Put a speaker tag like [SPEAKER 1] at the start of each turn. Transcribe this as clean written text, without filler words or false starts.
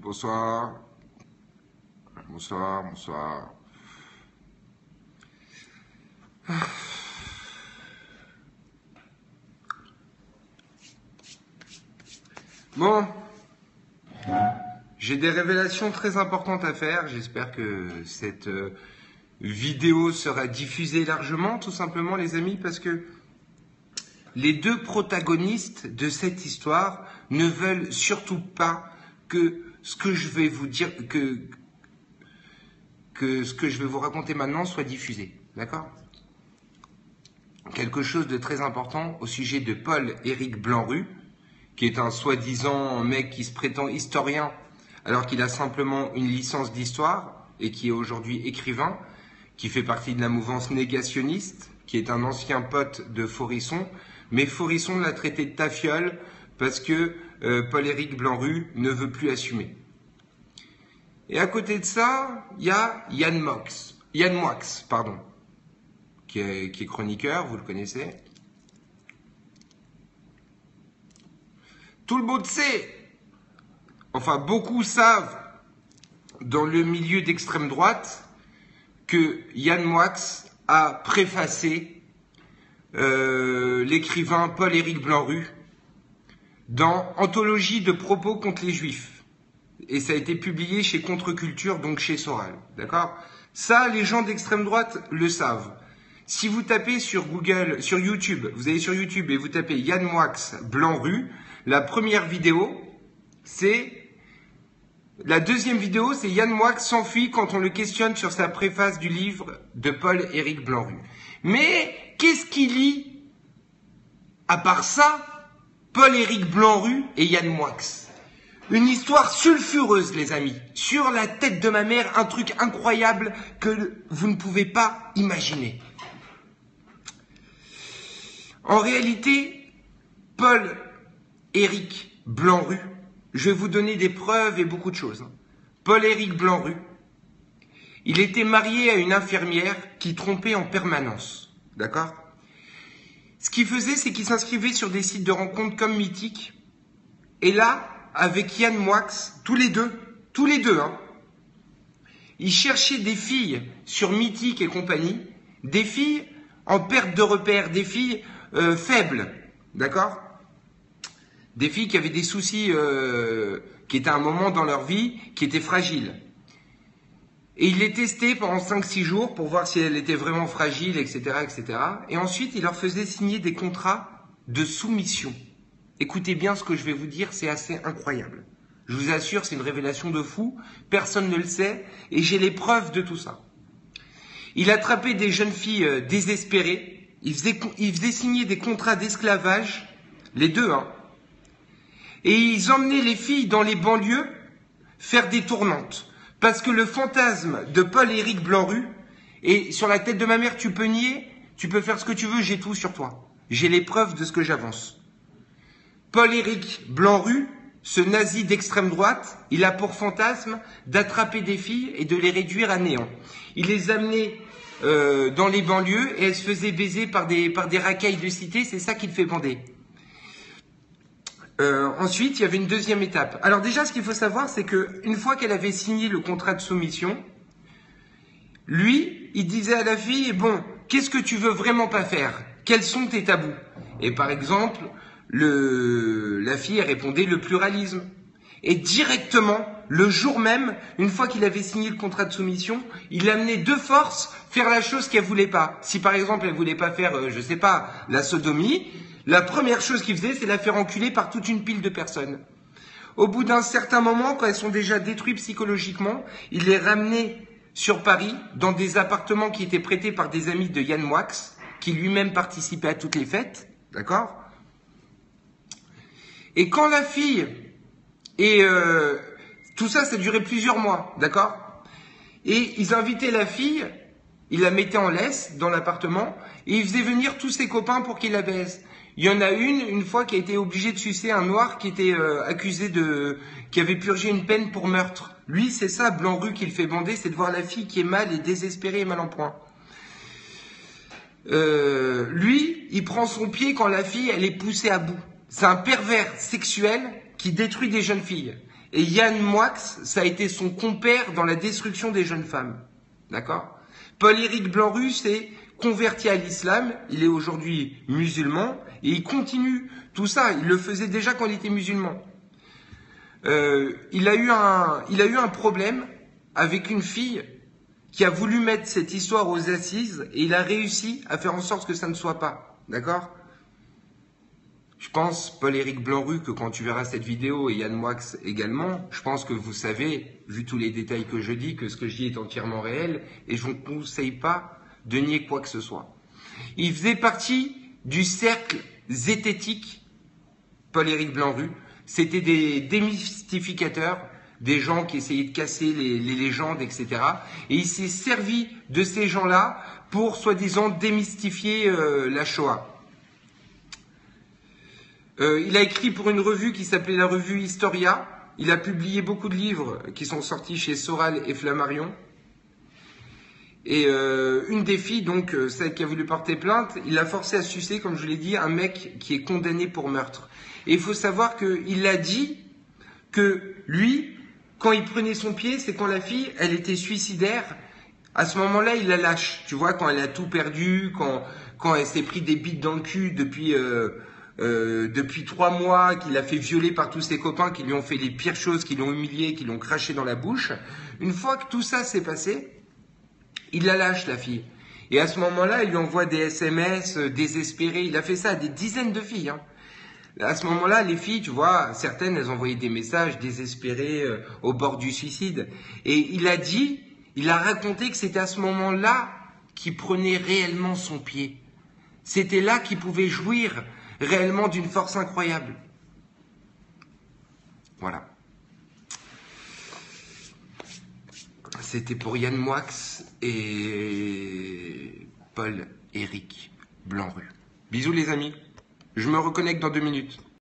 [SPEAKER 1] Bonsoir. Bonsoir, bonsoir. Bon, j'ai des révélations très importantes à faire. J'espère que cette vidéo sera diffusée largement, tout simplement les amis, parce que les deux protagonistes de cette histoire ne veulent surtout pas que ce que je vais vous dire, que ce que je vais vous raconter maintenant soit diffusé. D'accord ? Quelque chose de très important au sujet de Paul-Éric Blanru, qui est un soi-disant mec qui se prétend historien alors qu'il a simplement une licence d'histoire et qui est aujourd'hui écrivain, qui fait partie de la mouvance négationniste, qui est un ancien pote de Forisson, mais Forisson l'a traité de tafiole parce que Paul-Éric Blanru ne veut plus assumer. Et à côté de ça, il y a Yann Moix, qui est chroniqueur, vous le connaissez. Tout le monde sait, enfin beaucoup savent dans le milieu d'extrême droite que Yann Moix a préfacé l'écrivain Paul-Éric Blanru dans Anthologie de propos contre les Juifs. Et ça a été publié chez Contre-Culture, donc chez Soral. D'accord ? Ça, les gens d'extrême droite le savent. Si vous tapez sur Google, sur YouTube, vous allez sur YouTube et vous tapez Yann Moix Blanru, la première vidéo, la deuxième vidéo, c'est Yann Moix s'enfuit quand on le questionne sur sa préface du livre de Paul-Éric Blanru. Mais qu'est-ce qui lie, à part ça, Paul-Éric Blanru et Yann Moix ? Une histoire sulfureuse, les amis. Sur la tête de ma mère, un truc incroyable que vous ne pouvez pas imaginer. En réalité, Paul-Éric Blanru, je vais vous donner des preuves et beaucoup de choses. Paul-Éric Blanru, il était marié à une infirmière qui trompait en permanence. D'accord ? Ce qu'il faisait, c'est qu'il s'inscrivait sur des sites de rencontres comme Mythique. Et là, avec Yann Moix, tous les deux, ils cherchaient des filles sur Mythique et compagnie, des filles en perte de repère, des filles faibles, d'accord ? Des filles qui avaient des soucis, qui étaient à un moment dans leur vie, qui étaient fragiles. Et il les testait pendant 5-6 jours pour voir si elles étaient vraiment fragiles, etc., etc. Et ensuite, il leur faisait signer des contrats de soumission. Écoutez bien ce que je vais vous dire, c'est assez incroyable. Je vous assure, c'est une révélation de fou, personne ne le sait, et j'ai les preuves de tout ça. Il attrapait des jeunes filles désespérées, il faisait signer des contrats d'esclavage, les deux, et ils emmenaient les filles dans les banlieues faire des tournantes. Parce que le fantasme de Paul-Éric Blanru, et sur la tête de ma mère, tu peux nier, tu peux faire ce que tu veux, j'ai tout sur toi. J'ai les preuves de ce que j'avance. Paul-Éric Blanru, ce nazi d'extrême droite, il a pour fantasme d'attraper des filles et de les réduire à néant. Il les amenait dans les banlieues et elles se faisaient baiser par des racailles de cité, c'est ça qui le fait bander. Ensuite, il y avait une deuxième étape. Alors déjà, ce qu'il faut savoir, c'est qu'une fois qu'elle avait signé le contrat de soumission, lui, il disait à la fille, bon, qu'est-ce que tu veux vraiment pas faire ? Quels sont tes tabous ? Et par exemple, la fille répondait le pluralisme. Et directement, le jour même, une fois qu'il avait signé le contrat de soumission, il l'amenait de force faire la chose qu'elle voulait pas. Si par exemple, elle voulait pas faire, je sais pas, la sodomie, la première chose qu'il faisait, c'est la faire enculer par toute une pile de personnes. Au bout d'un certain moment, quand elles sont déjà détruites psychologiquement, il les ramenait sur Paris, dans des appartements qui étaient prêtés par des amis de Yann Moix, qui lui-même participait à toutes les fêtes, d'accord ? Et quand la fille, tout ça, ça durait plusieurs mois, d'accord ? Et ils invitaient la fille, ils la mettaient en laisse dans l'appartement, et ils faisaient venir tous ses copains pour qu'ils la baisent. Il y en a une fois, qui a été obligée de sucer un noir qui était accusé qui avait purgé une peine pour meurtre. Lui, c'est ça, Blanru, qui le fait bander, c'est de voir la fille qui est mal et désespérée et mal en point. Lui, il prend son pied quand la fille, elle est poussée à bout. C'est un pervers sexuel qui détruit des jeunes filles. Et Yann Moix, ça a été son compère dans la destruction des jeunes femmes. D'accord? Paul-Éric Blanc-Rue s'est converti à l'islam, il est aujourd'hui musulman, et il continue tout ça. Il le faisait déjà quand il était musulman. Il a eu un problème avec une fille qui a voulu mettre cette histoire aux assises, et il a réussi à faire en sorte que ça ne soit pas. D'accord? Je pense, Paul-Éric Blanc-Rue, que quand tu verras cette vidéo, et Yann Moix également, je pense que vous savez, vu tous les détails que je dis, que ce que je dis est entièrement réel, et je ne vous conseille pas de nier quoi que ce soit. Il faisait partie du cercle zététique, Paul-Éric Blanc-Rue. C'était des démystificateurs, des gens qui essayaient de casser les légendes, etc. Et il s'est servi de ces gens-là pour, soi-disant, démystifier la Shoah. Il a écrit pour une revue qui s'appelait la revue Historia. Il a publié beaucoup de livres qui sont sortis chez Soral et Flammarion. Et une des filles, donc celle qui a voulu porter plainte, il a forcé à sucer, comme je l'ai dit, un mec qui est condamné pour meurtre. Et il faut savoir qu'il a dit que lui, quand il prenait son pied, c'est quand la fille, elle était suicidaire. À ce moment-là, il la lâche. Tu vois, quand elle a tout perdu, quand elle s'est pris des bites dans le cul depuis 3 mois, qu'il a fait violer par tous ses copains, qui lui ont fait les pires choses, qui l'ont humilié, qui l'ont craché dans la bouche. Une fois que tout ça s'est passé, il la lâche, la fille. Et à ce moment-là, il lui envoie des SMS désespérés. Il a fait ça à des dizaines de filles. Hein. À ce moment-là, les filles, tu vois, certaines, elles envoyaient des messages désespérés au bord du suicide. Et il a raconté que c'était à ce moment-là qu'il prenait réellement son pied. C'était là qu'il pouvait jouir réellement d'une force incroyable. Voilà. C'était pour Yann Moix et Paul-Éric Blanc-Rue. Bisous les amis. Je me reconnecte dans 2 minutes.